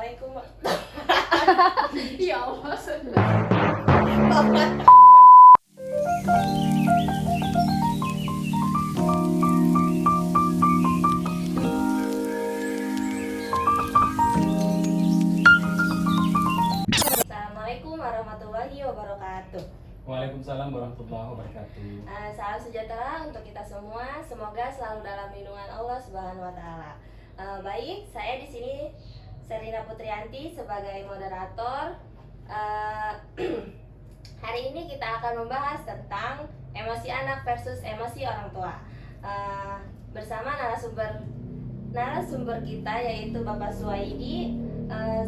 Assalamualaikum. Ya Allah, Assalamualaikum warahmatullahi wabarakatuh. Waalaikumsalam warahmatullahi wabarakatuh. Salam sejahtera untuk kita semua. Semoga selalu dalam lindungan Allah Subhanahu wa taala. Baik, saya di sini Serina Putrianti sebagai moderator. Hari ini kita akan membahas tentang emosi anak versus emosi orang tua. Bersama narasumber kita yaitu Bapak Suwaidi,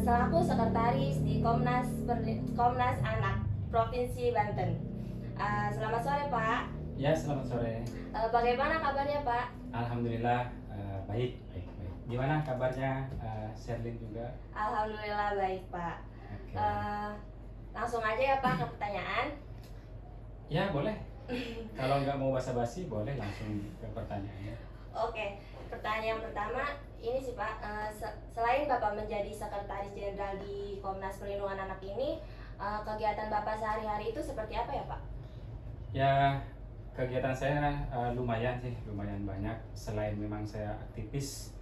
selaku sekretaris di Komnas Anak Provinsi Banten. Selamat sore Pak. Ya, selamat sore. Bagaimana kabarnya Pak? Alhamdulillah baik. Gimana kabarnya Sherlyn juga? Alhamdulillah baik Pak. Oke. Langsung aja ya Pak ke pertanyaan. Ya boleh. Kalau nggak mau basa-basi boleh langsung ke pertanyaannya. Oke, pertanyaan pertama ini sih Pak. Selain Bapak menjadi sekretaris jenderal di Komnas Perlindungan Anak ini, kegiatan Bapak sehari-hari itu seperti apa ya Pak? Ya, kegiatan saya lumayan banyak. Selain memang saya aktivis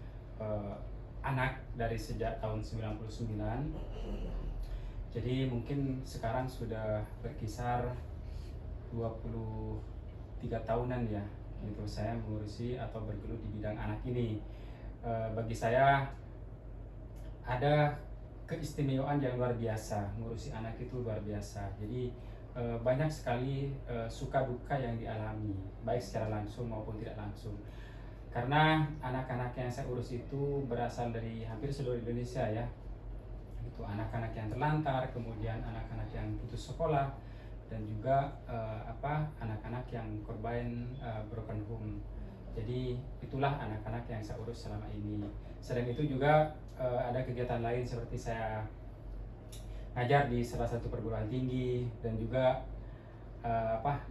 anak dari sejak tahun 99. Jadi mungkin sekarang sudah berkisar 23 tahunan ya gitu saya mengurusi atau bergelut di bidang anak ini. Bagi saya ada keistimewaan yang luar biasa, mengurusi anak itu luar biasa. Jadi banyak sekali suka duka yang dialami, baik secara langsung maupun tidak langsung. Karena anak-anak yang saya urus itu berasal dari hampir seluruh Indonesia ya. Itu anak-anak yang terlantar, kemudian anak-anak yang putus sekolah, dan juga anak-anak yang korban broken home. Jadi itulah anak-anak yang saya urus selama ini. Selain itu juga ada kegiatan lain seperti saya ngajar di salah satu perguruan tinggi dan juga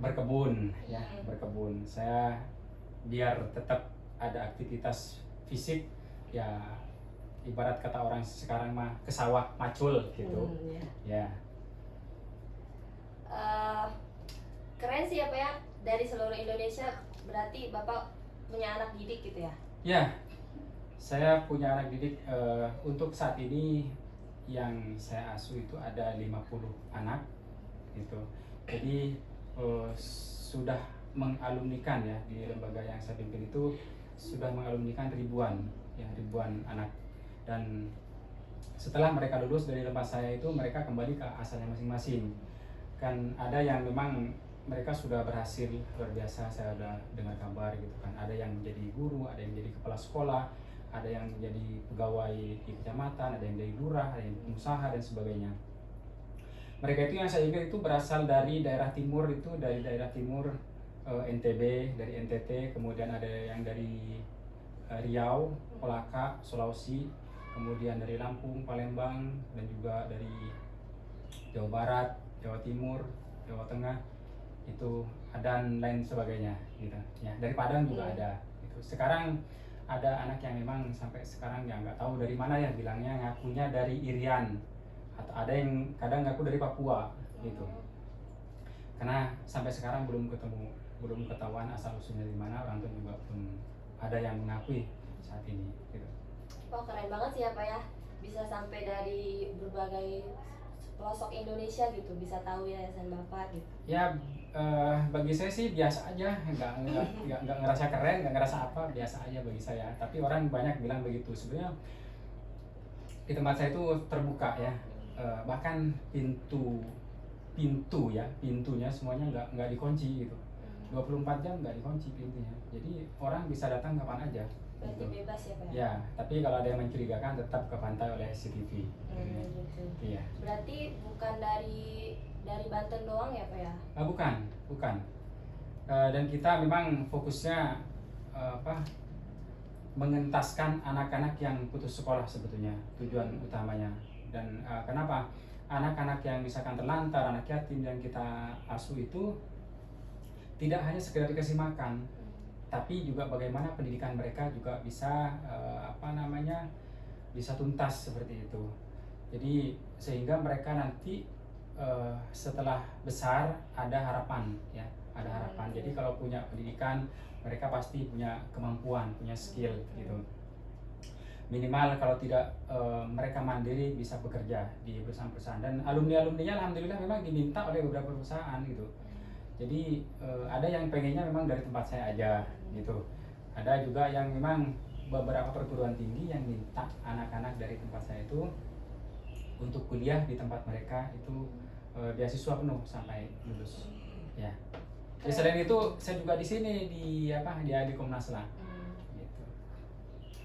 berkebun ya, berkebun. Saya biar tetap ada aktivitas fisik ya, ibarat kata orang sekarang mah ke sawah macul gitu. Ya. Keren sih ya Pak ya, dari seluruh Indonesia berarti Bapak punya anak didik gitu ya? Ya, saya punya anak didik. Untuk saat ini yang saya asuh itu ada 50 anak gitu. Jadi sudah mengalumnikan ya, di lembaga yang saya pimpin itu sudah mengalumnikan ribuan anak. Dan setelah mereka lulus dari lembaga saya itu, mereka kembali ke asalnya masing-masing. Kan ada yang memang mereka sudah berhasil luar biasa, saya udah dengar kabar gitu kan. Ada yang menjadi guru, ada yang menjadi kepala sekolah, ada yang menjadi pegawai di kecamatan, ada yang menjadi lurah, ada yang pengusaha dan sebagainya. Mereka itu yang saya ingat itu berasal dari daerah timur, itu dari daerah timur NTB, dari NTT, kemudian ada yang dari Riau, Kolaka, Sulawesi, kemudian dari Lampung, Palembang, dan juga dari Jawa Barat, Jawa Timur, Jawa Tengah, itu dan lain sebagainya gitu ya. Dari Padang juga ada gitu. Sekarang ada anak yang memang sampai sekarang ya nggak tahu dari mana ya, bilangnya ngakunya dari Irian, atau ada yang kadang ngaku dari Papua gitu. Karena sampai sekarang belum ketahuan asal usulnya di mana, orang tua juga belum ada yang mengakui saat ini gitu. Wah keren banget sih ya Pak ya, bisa sampai dari berbagai pelosok Indonesia gitu, bisa tahu yayasan Bapak gitu. Ya bagi saya sih biasa aja, nggak ngerasa keren, nggak ngerasa apa, biasa aja bagi saya. Tapi orang banyak bilang begitu. Sebenarnya di tempat saya itu terbuka ya, bahkan pintunya semuanya nggak dikunci gitu. 24 jam nggak dikunci pintunya, jadi orang bisa datang kapan aja. Berarti Gitu. bebas ya Pak? Ya, tapi kalau ada yang mencurigakan tetap kepantau oleh CCTV. Gitu. Iya. Berarti bukan dari Banten doang ya Pak ya? Bukan. Dan kita memang fokusnya mengentaskan anak-anak yang putus sekolah sebetulnya tujuan utamanya. Dan kenapa anak-anak yang misalkan terlantar, anak yatim yang kita asuh itu tidak hanya sekedar dikasih makan, tapi juga bagaimana pendidikan mereka juga bisa bisa tuntas seperti itu. Jadi sehingga mereka nanti setelah besar ada harapan ya, ada harapan. Jadi kalau punya pendidikan mereka pasti punya kemampuan, punya skill gitu. Minimal kalau tidak mereka mandiri bisa bekerja di perusahaan-perusahaan, dan alumni-alumninya alhamdulillah memang diminta oleh beberapa perusahaan gitu. Jadi ada yang pengennya memang dari tempat saya aja gitu. Ada juga yang memang beberapa perguruan tinggi yang minta anak-anak dari tempat saya itu untuk kuliah di tempat mereka itu beasiswa penuh sampai lulus ya. Ya, selain itu saya juga di sini di di Komnas lah gitu.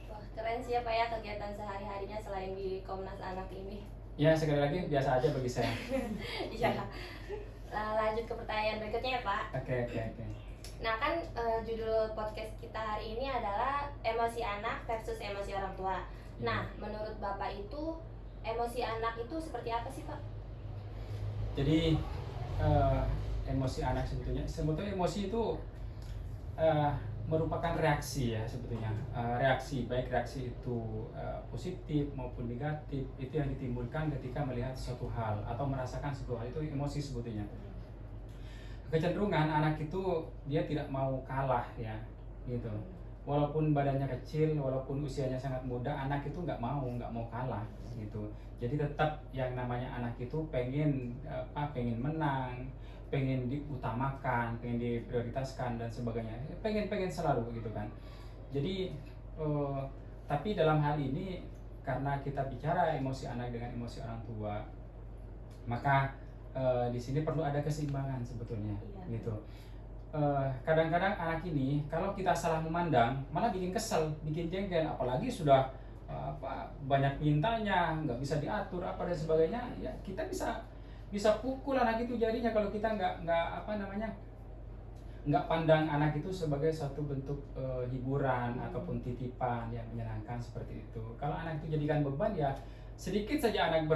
Wah, keren sih ya Pak ya kegiatan sehari-harinya selain di Komnas Anak ini. Ya, sekali lagi biasa aja bagi saya. Iya. Lanjut ke pertanyaan berikutnya ya Pak. Oke. Nah kan judul podcast kita hari ini adalah emosi anak versus emosi orang tua. Nah, menurut Bapak itu emosi anak itu seperti apa sih Pak? Jadi emosi anak sebetulnya emosi itu merupakan reaksi ya sebetulnya. Reaksi baik reaksi itu positif maupun negatif itu yang ditimbulkan ketika melihat suatu hal atau merasakan suatu hal, itu emosi sebetulnya. Kecenderungan anak itu dia tidak mau kalah ya gitu. Walaupun badannya kecil, walaupun usianya sangat muda, anak itu nggak mau kalah gitu. Jadi tetap yang namanya anak itu pengen menang, pengen diutamakan, pengen diprioritaskan dan sebagainya, pengen selalu gitu kan. Jadi tapi dalam hal ini karena kita bicara emosi anak dengan emosi orang tua, maka di sini perlu ada keseimbangan sebetulnya gitu. Kadang-kadang anak ini kalau kita salah memandang malah bikin kesel, bikin jengkel, apalagi sudah banyak mintanya, nggak bisa diatur apa dan sebagainya, ya kita bisa pukul anak itu jadinya kalau kita nggak pandang anak itu sebagai suatu bentuk hiburan ataupun titipan yang menyenangkan seperti itu. Kalau anak itu jadikan beban, ya sedikit saja anak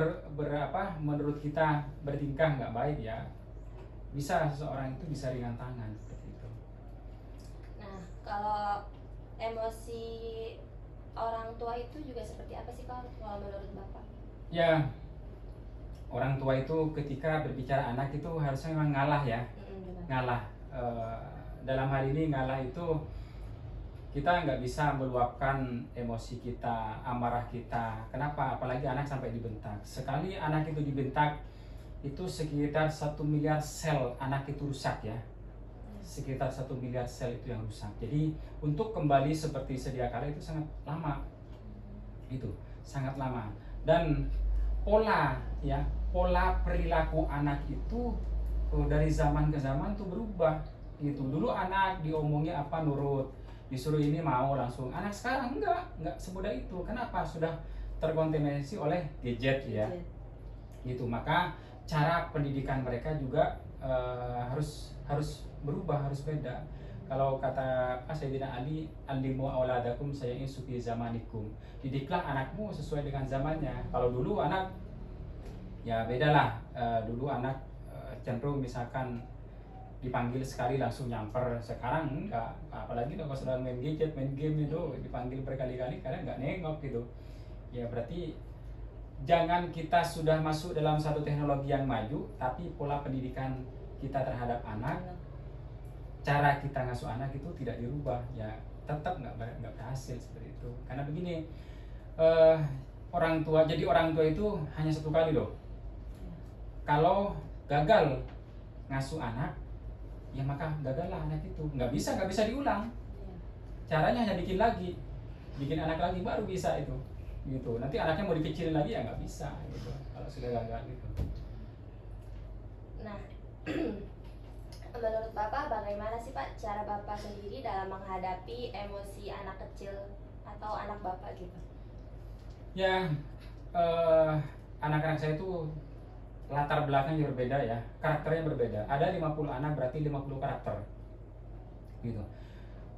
menurut kita bertingkah nggak baik, ya bisa seseorang itu bisa ringan tangan seperti itu. Nah, kalau emosi orang tua itu juga seperti apa sih kalau menurut Bapak? Ya, orang tua itu ketika berbicara anak itu harusnya memang ngalah ya. Ngalah. Dalam hal ini ngalah itu kita nggak bisa meluapkan emosi kita, amarah kita. Kenapa? Apalagi anak sampai dibentak. Sekali anak itu dibentak, itu sekitar 1 miliar sel anak itu rusak ya. Sekitar 1 miliar sel itu yang rusak. Jadi untuk kembali seperti sedia kala itu sangat lama. Itu sangat lama. Dan pola perilaku anak itu dari zaman ke zaman tuh berubah gitu. Dulu anak diomongin apa nurut, disuruh ini mau langsung. Anak sekarang enggak semudah itu. Kenapa? Sudah terkontaminasi oleh gadget ya. Gitu. Maka cara pendidikan mereka juga harus berubah, harus beda. Kalau kata Sayyidina Ali, "Allimu auladakum sayyi'in sufi zamanikum." Didiklah anakmu sesuai dengan zamannya. Kalau dulu anak ya bedalah. Dulu anak cenderung misalkan dipanggil sekali langsung nyamper. Sekarang enggak, apalagi kalau sudah main gadget, main game itu dipanggil berkali-kali karena nggak nengok gitu. Ya berarti jangan kita sudah masuk dalam satu teknologi yang maju, tapi pola pendidikan kita terhadap anak, cara kita ngasuh anak itu tidak dirubah, ya tetap nggak berhasil seperti itu. Karena begini, orang tua itu hanya satu kali loh. Kalau gagal ngasuh anak, ya maka gagallah anak itu. Nggak bisa diulang. Caranya hanya bikin anak lagi baru bisa itu. Gitu. Nanti anaknya mau dikecilin lagi ya nggak bisa gitu kalau sudah gagal gitu. Nah, menurut Bapak bagaimana sih Pak cara Bapak sendiri dalam menghadapi emosi anak kecil atau anak Bapak gitu? Ya, anak-anak saya itu latar belakangnya berbeda ya, karakternya berbeda. Ada 50 anak berarti 50 karakter gitu.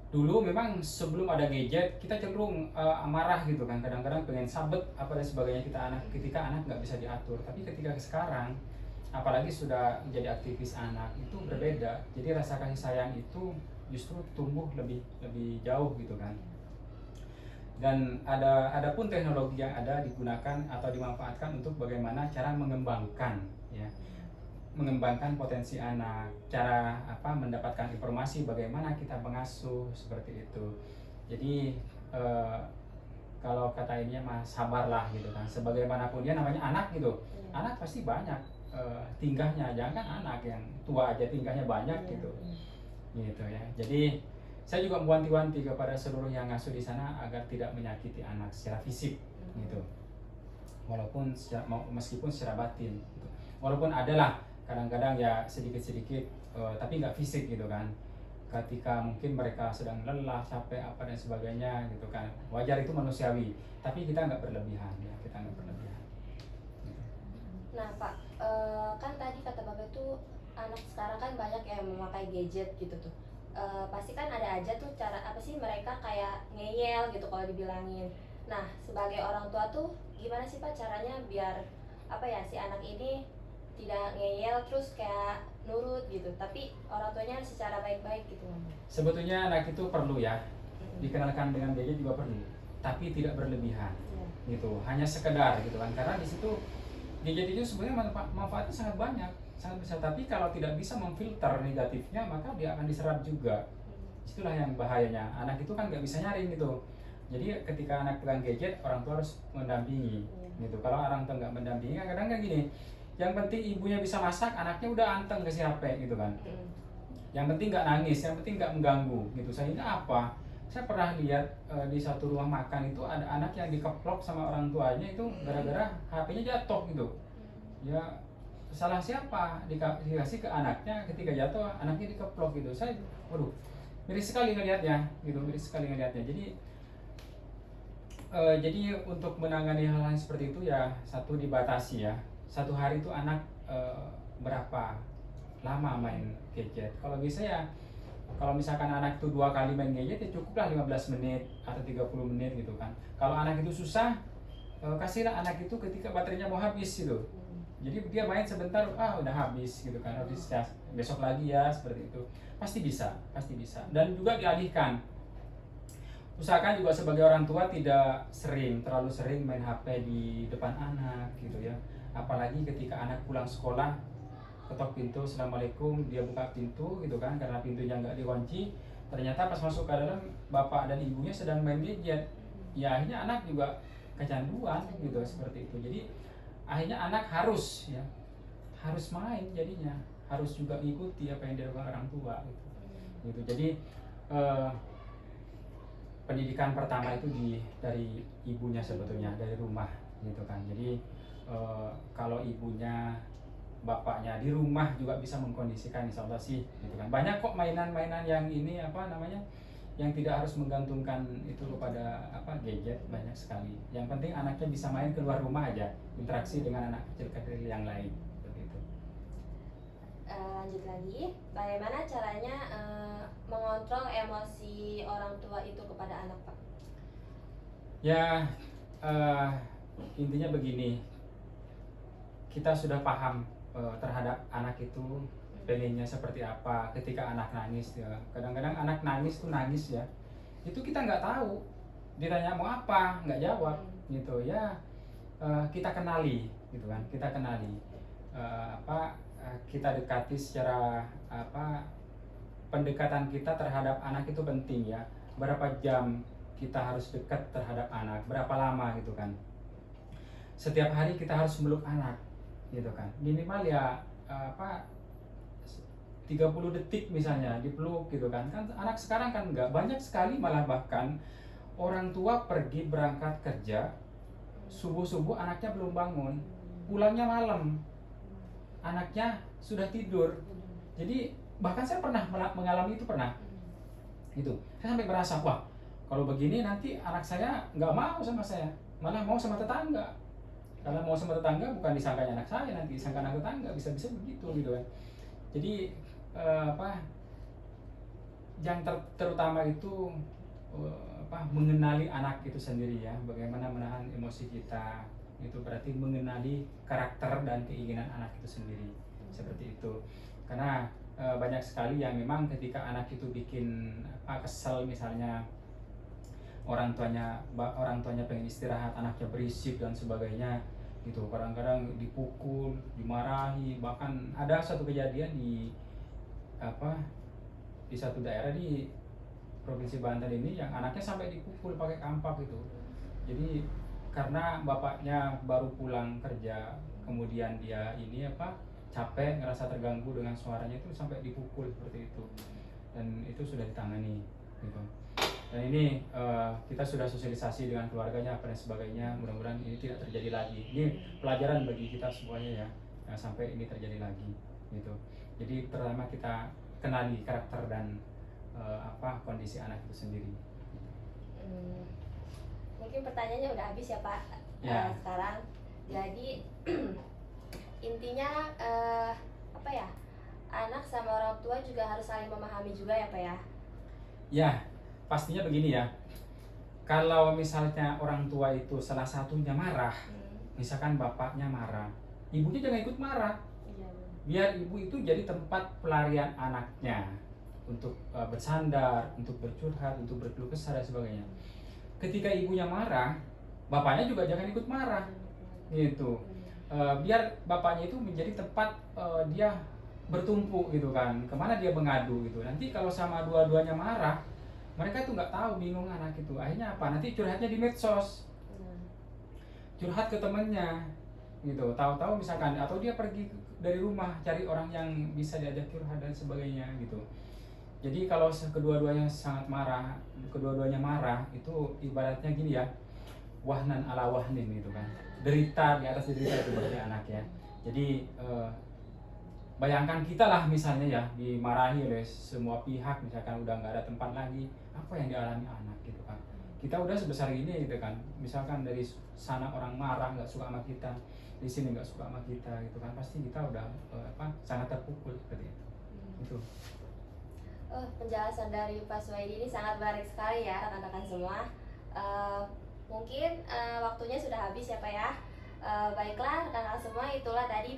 Dulu memang sebelum ada gadget kita cenderung amarah gitu kan, kadang-kadang pengen sabet apa dan sebagainya ketika anak nggak bisa diatur. Tapi ketika sekarang apalagi sudah menjadi aktivis anak itu berbeda. Jadi rasa kasih sayang itu justru tumbuh lebih jauh gitu kan. Dan ada pun teknologi yang ada digunakan atau dimanfaatkan untuk bagaimana cara mengembangkan ya, mengembangkan potensi anak, cara mendapatkan informasi bagaimana kita mengasuh seperti itu. Jadi kalau kata ini mah sabarlah gitu kan, sebagaimanapun dia namanya anak gitu. Anak pasti banyak tingkahnya, jangan anak yang tua aja tingkahnya banyak gitu ya. Jadi saya juga mewanti-wanti kepada seluruh yang ngasuh di sana agar tidak menyakiti anak secara fisik gitu, walaupun meskipun secara batin gitu. Walaupun adalah kadang-kadang ya sedikit-sedikit tapi nggak fisik gitu kan, ketika mungkin mereka sedang lelah, capek apa dan sebagainya gitu kan, wajar, itu manusiawi, tapi kita nggak berlebihan ya, kita nggak berlebihan gitu. Nah Pak, kan tadi kata Bapak itu anak sekarang kan banyak yang memakai gadget gitu tuh. Pasti kan ada aja tuh cara apa sih mereka kayak ngeyel gitu kalau dibilangin. Nah sebagai orang tua tuh gimana sih Pak caranya biar apa ya si anak ini tidak ngeyel terus kayak nurut gitu, tapi orang tuanya secara baik-baik gitu. Sebetulnya anak itu perlu ya dikenalkan dengan gadget juga perlu, tapi tidak berlebihan gitu, hanya sekedar gitu kan, karena di situ gadget itu sebenarnya manfaatnya sangat banyak, sangat besar, tapi kalau tidak bisa memfilter negatifnya maka dia akan diserap juga. Itulah yang bahayanya, anak itu kan nggak bisa nyaring gitu. Jadi ketika anak pegang gadget, orang tua harus mendampingi gitu. Kalau orang tua nggak mendampingi, kadang-kadang kayak gini, yang penting ibunya bisa masak, anaknya udah anteng ke HP gitu kan. Yang penting nggak nangis, yang penting nggak mengganggu gitu. Sehingga apa? Saya pernah lihat di satu rumah makan itu ada anak yang dikeplok sama orang tuanya itu gara-gara HP-nya jatuh gitu. Ya salah siapa? Dikasih ke anaknya, ketika jatuh anaknya dikeplok gitu. Saya waduh, miris sekali ngelihatnya gitu, miris sekali ngelihatnya. Jadi untuk menangani hal-hal seperti itu ya satu dibatasi ya. Satu hari itu anak berapa lama main gadget. Kalau bisa ya, kalau misalkan anak itu 2 kali main gadget ya cukuplah 15 menit atau 30 menit gitu kan. Kalau anak itu susah, kasihlah anak itu ketika baterainya mau habis gitu. Jadi dia main sebentar, udah habis gitu kan, habis ya, besok lagi ya, seperti itu. Pasti bisa, pasti bisa. Dan juga dialihkan. Usahakan juga sebagai orang tua tidak terlalu sering main HP di depan anak gitu ya. Apalagi ketika anak pulang sekolah, ketok pintu, assalamualaikum, dia buka pintu gitu kan, karena pintunya nggak dikunci, ternyata pas masuk ke dalam bapak dan ibunya sedang main gadget, ya akhirnya anak juga kecanduan gitu, seperti itu. Jadi akhirnya anak harus main, jadinya harus juga ikuti apa yang dilakukan orang tua gitu. Jadi pendidikan pertama itu dari ibunya sebetulnya, dari rumah gitu kan. Jadi kalau ibunya bapaknya di rumah juga bisa mengkondisikan, insya Allah sih gitu kan. Banyak kok mainan-mainan yang ini yang tidak harus menggantungkan itu kepada gadget, banyak sekali. Yang penting anaknya bisa main keluar rumah aja, interaksi dengan anak kecil-kecil yang lain seperti itu. Lanjut lagi, bagaimana caranya mengontrol emosi orang tua itu kepada anak Pak? Ya intinya begini, kita sudah paham terhadap anak itu pengennya seperti apa. Ketika anak nangis ya, kadang-kadang anak nangis ya, itu kita nggak tahu, ditanya mau apa nggak jawab gitu ya. Kita kenali gitu kan, kita dekati secara pendekatan kita terhadap anak itu penting ya. Berapa jam kita harus dekat terhadap anak, berapa lama gitu kan. Setiap hari kita harus meluk anak gitu kan, minimal ya 30 detik misalnya dipeluk gitu kan. Kan anak sekarang kan nggak banyak sekali, malah bahkan orang tua pergi berangkat kerja subuh-subuh anaknya belum bangun, pulangnya malam anaknya sudah tidur. Jadi bahkan saya pernah mengalami itu, gitu. Saya sampai merasa, wah kalau begini nanti anak saya nggak mau sama saya, malah mau sama tetangga. Karena mau sama tetangga bukan disangkanya anak saya, nanti disangka anak tetangga, bisa-bisa begitu gitu kan. Jadi yang terutama itu mengenali anak itu sendiri ya, bagaimana menahan emosi kita, itu berarti mengenali karakter dan keinginan anak itu sendiri, seperti itu. Karena banyak sekali yang memang ketika anak itu bikin kesel misalnya, orang tuanya pengen istirahat, anaknya berisik dan sebagainya gitu. Kadang-kadang dipukul, dimarahi, bahkan ada satu kejadian di satu daerah di Provinsi Banten ini yang anaknya sampai dipukul pakai kampak gitu. Jadi karena bapaknya baru pulang kerja, kemudian dia capek, ngerasa terganggu dengan suaranya, itu sampai dipukul seperti itu. Dan itu sudah ditangani gitu. Dan ini kita sudah sosialisasi dengan keluarganya apa dan sebagainya. Mudah-mudahan ini tidak terjadi lagi. Ini pelajaran bagi kita semuanya ya, sampai ini terjadi lagi gitu. Jadi pertama kita kenali karakter dan kondisi anak itu sendiri. Mungkin pertanyaannya udah habis ya Pak. Ya. Sekarang jadi intinya anak sama orang tua juga harus saling memahami juga ya Pak ya. Ya, pastinya begini ya. Kalau misalnya orang tua itu salah satunya marah, misalkan bapaknya marah, ibunya jangan ikut marah. Biar ibu itu jadi tempat pelarian anaknya untuk bersandar, untuk bercurhat, untuk berkeluh kesah dan sebagainya. Ketika ibunya marah, bapaknya juga jangan ikut marah, gitu. Biar bapaknya itu menjadi tempat dia bertumpu gitu kan, kemana dia mengadu gitu. Nanti kalau sama dua-duanya marah, mereka tuh nggak tahu, bingung anak itu. Akhirnya apa? Nanti curhatnya di medsos, curhat ke temennya, gitu. Tahu-tahu misalkan, atau dia pergi dari rumah cari orang yang bisa diajak curhat dan sebagainya gitu. Jadi kalau kedua-duanya sangat marah, itu ibaratnya gini ya, wahnan ala wahnin gitu kan, derita di atas derita itu bagi anak ya. Jadi bayangkan kita lah misalnya ya, dimarahi oleh semua pihak, misalkan udah nggak ada tempat lagi, apa yang dialami anak gitu kan. Kita udah sebesar ini gitu kan, misalkan dari sana orang marah, nggak suka sama kita, di sini nggak suka sama kita gitu kan, pasti kita udah sangat terpukul seperti itu. Itu. Penjelasan dari Pak Suwaidi ini sangat menarik sekali ya rekan-rekan semua. Mungkin waktunya sudah habis ya Pak ya. Baiklah rekan-rekan semua, itulah tadi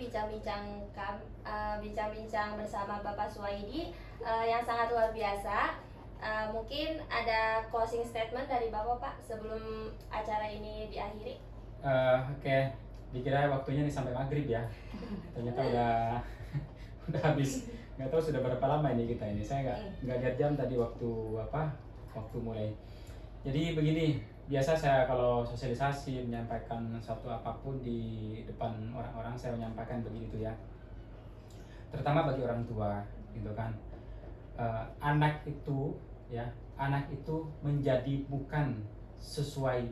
bincang-bincang bersama Bapak Suwaidi yang sangat luar biasa. Mungkin ada closing statement dari Bapak Pak sebelum acara ini diakhiri. Oke. Dikira waktunya nih sampai maghrib ya, ternyata udah habis. Nggak tahu sudah berapa lama ini kita ini. Saya nggak lihat jam tadi waktu mulai. Jadi begini, biasa saya kalau sosialisasi menyampaikan satu apapun di depan orang-orang, saya menyampaikan begini tuh ya. Terutama bagi orang tua gitu kan. Anak itu menjadi bukan sesuai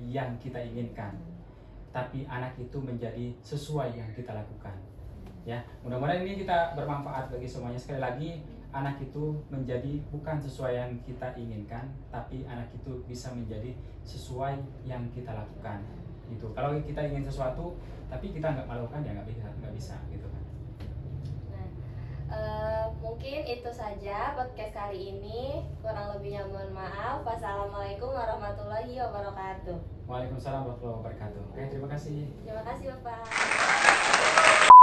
yang kita inginkan, tapi anak itu menjadi sesuai yang kita lakukan. Ya, mudah-mudahan ini kita bermanfaat bagi semuanya. Sekali lagi, anak itu menjadi bukan sesuai yang kita inginkan, tapi anak itu bisa menjadi sesuai yang kita lakukan. Gitu. Kalau kita ingin sesuatu, tapi kita nggak melakukan, ya nggak bisa, gitu kan. Mungkin itu saja podcast kali ini. Kurang lebihnya mohon maaf. Wassalamualaikum warahmatullahi wabarakatuh. Waalaikumsalam warahmatullahi wabarakatuh. Oke, terima kasih. Terima kasih Bapak.